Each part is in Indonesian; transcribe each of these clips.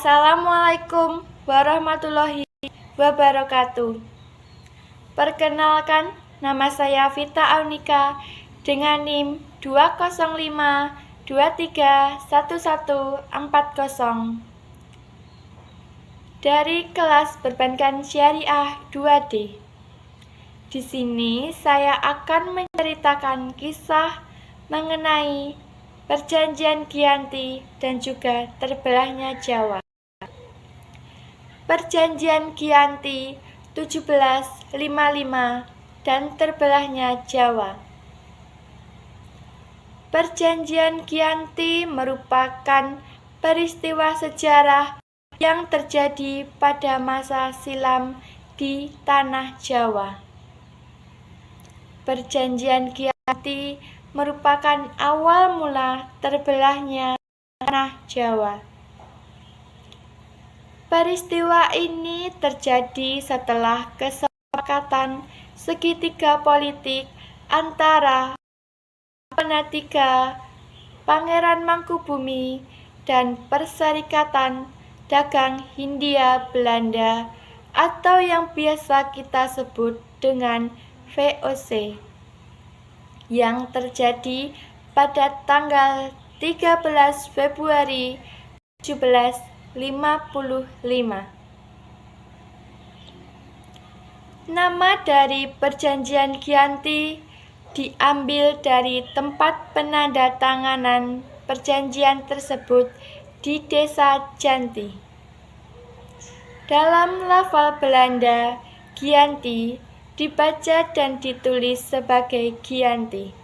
Assalamualaikum warahmatullahi wabarakatuh. Perkenalkan, nama saya Vita Aunika dengan NIM 205231140 dari kelas Perbankan Syariah 2D. Di sini saya akan menceritakan kisah mengenai Perjanjian Giyanti dan juga terbelahnya Jawa. Perjanjian Giyanti 1755 dan terbelahnya Jawa. Perjanjian Giyanti merupakan peristiwa sejarah yang terjadi pada masa silam di tanah Jawa. Perjanjian Giyanti merupakan awal mula terbelahnya tanah Jawa. Peristiwa ini terjadi setelah kesepakatan segitiga politik antara Penatiga, Pangeran Mangkubumi, dan Perserikatan Dagang Hindia Belanda atau yang biasa kita sebut dengan VOC, yang terjadi pada tanggal 13 Februari 1755. Nama dari Perjanjian Giyanti diambil dari tempat penandatanganan perjanjian tersebut di Desa Janti. Dalam lafal Belanda, Giyanti dibaca dan ditulis sebagai Giyanti.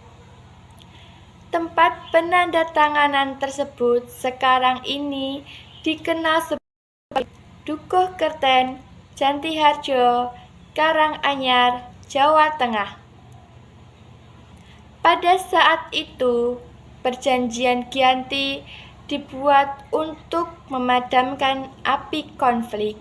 Tempat penandatanganan tersebut sekarang ini dikenal sebagai Dukuh Kerten, Jantiharjo, Karanganyar, Jawa Tengah. Pada saat itu, Perjanjian Giyanti dibuat untuk memadamkan api konflik.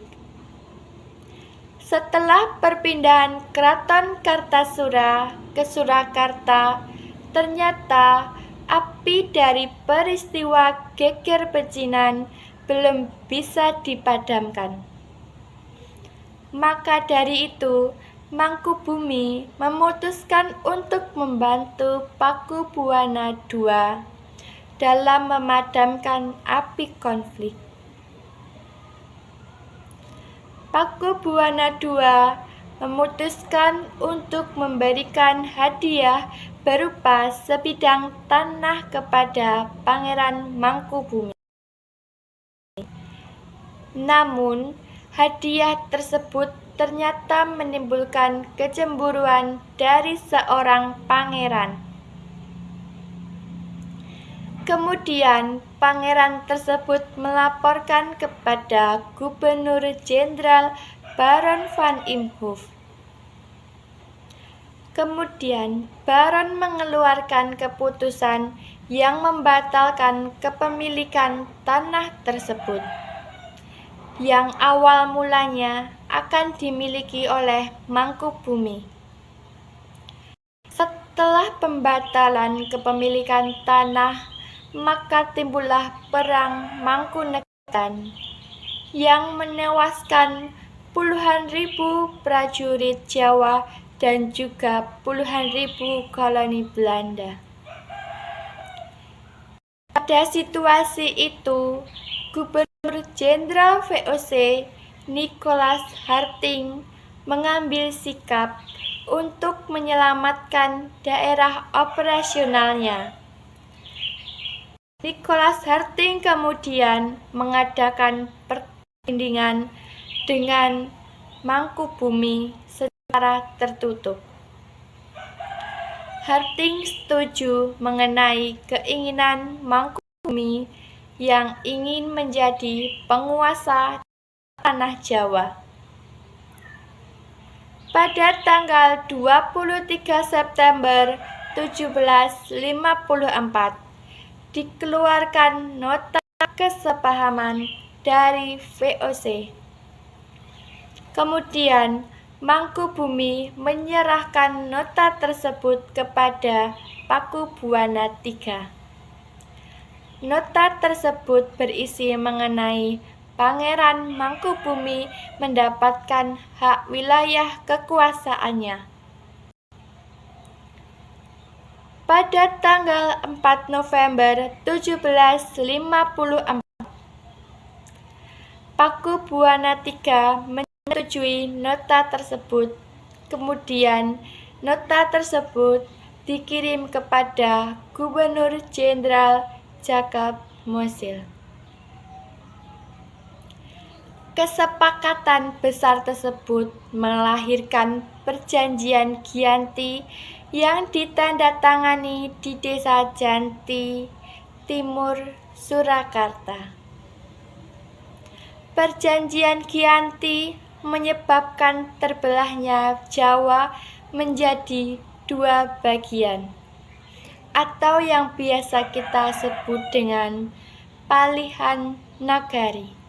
Setelah perpindahan Keraton Kartasura ke Surakarta, ternyata api dari peristiwa Geger Pecinan belum bisa dipadamkan. Maka dari itu, Mangkubumi memutuskan untuk membantu Pakubuwana II dalam memadamkan api konflik. Pakubuwana II memutuskan untuk memberikan hadiah berupa sebidang tanah kepada Pangeran Mangkubumi. Namun, hadiah tersebut ternyata menimbulkan kecemburuan dari seorang pangeran. Kemudian, pangeran tersebut melaporkan kepada Gubernur Jenderal Baron van Imhoff. Kemudian, Baron mengeluarkan keputusan yang membatalkan kepemilikan tanah tersebut, yang awal mulanya akan dimiliki oleh Mangkubumi. Setelah pembatalan kepemilikan tanah, maka timbullah Perang Mangkunegaran yang menewaskan puluhan ribu prajurit Jawa dan juga puluhan ribu koloni Belanda. Pada situasi itu, Gubernur Jenderal VOC Nicholas Harting mengambil sikap untuk menyelamatkan daerah operasionalnya. Nicholas Harting kemudian mengadakan pertandingan dengan Mangkubumi secara tertutup. Harting setuju mengenai keinginan Mangkubumi yang ingin menjadi penguasa tanah Jawa. Pada tanggal 23 September 1754, dikeluarkan nota kesepahaman dari VOC. Kemudian, Mangkubumi menyerahkan nota tersebut kepada Pakubuwana III. Nota tersebut berisi mengenai Pangeran Mangkubumi mendapatkan hak wilayah kekuasaannya. Pada tanggal 4 November 1754, Pakubuwana III menyetujui nota tersebut. Kemudian, nota tersebut dikirim kepada Gubernur Jenderal Jacob Mosil. Kesepakatan besar tersebut melahirkan Perjanjian Giyanti yang ditandatangani di Desa Janti, Timur Surakarta. Perjanjian Giyanti menyebabkan terbelahnya Jawa menjadi dua bagian, atau yang biasa kita sebut dengan Palihan Nagari.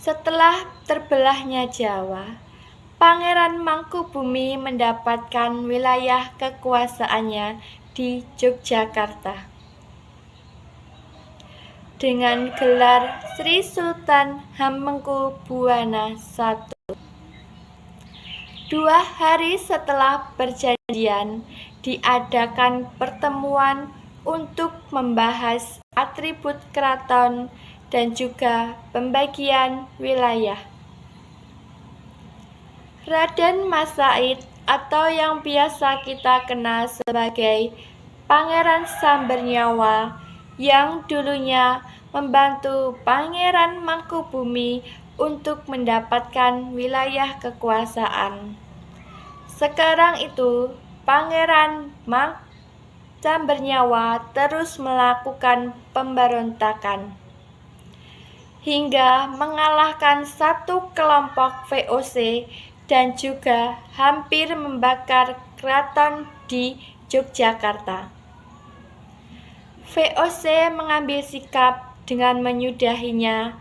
Setelah terbelahnya Jawa, Pangeran Mangkubumi mendapatkan wilayah kekuasaannya di Yogyakarta dengan gelar Sri Sultan Hamengkubuwana I. 2 hari setelah perjanjian, diadakan pertemuan untuk membahas atribut keraton dan juga pembagian wilayah. Raden Mas Said atau yang biasa kita kenal sebagai Pangeran Sambernyawa yang dulunya membantu Pangeran Mangkubumi untuk mendapatkan wilayah kekuasaan. Sekarang itu, Pangeran Sambernyawa terus melakukan pemberontakan hingga mengalahkan satu kelompok VOC dan juga hampir membakar keraton di Yogyakarta. VOC mengambil sikap dengan menyudahinya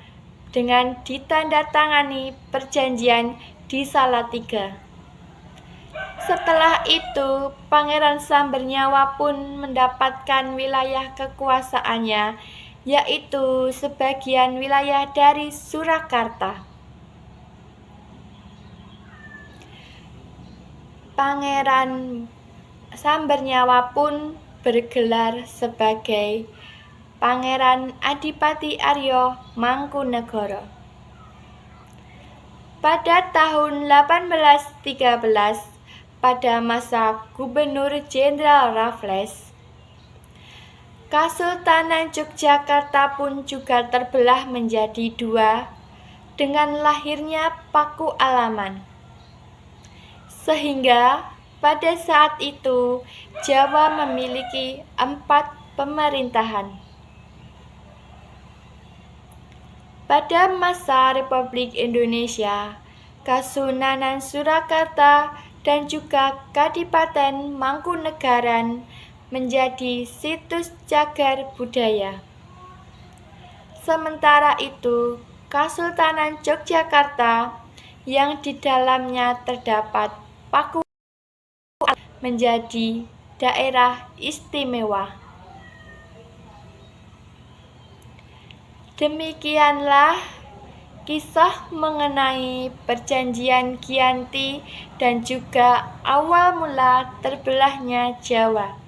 dengan ditandatangani perjanjian di Salatiga. Setelah itu, Pangeran Sambernyawa pun mendapatkan wilayah kekuasaannya, yaitu sebagian wilayah dari Surakarta. Pangeran Sambernyawa pun bergelar sebagai Pangeran Adipati Arya Mangkunegara. Pada tahun 1813, pada masa Gubernur Jenderal Raffles, Kesultanan Yogyakarta pun juga terbelah menjadi dua dengan lahirnya Paku Alaman. Sehingga pada saat itu, Jawa memiliki 4 pemerintahan. Pada masa Republik Indonesia, Kasunanan Surakarta dan juga Kadipaten Mangkunegaran menjadi situs cagar budaya. Sementara itu, Kesultanan Yogyakarta yang di dalamnya terdapat Paku menjadi daerah istimewa. Demikianlah kisah mengenai Perjanjian Giyanti dan juga awal mula terbelahnya Jawa.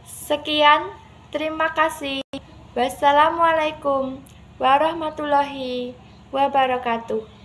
Sekian, terima kasih. Wassalamualaikum warahmatullahi wabarakatuh.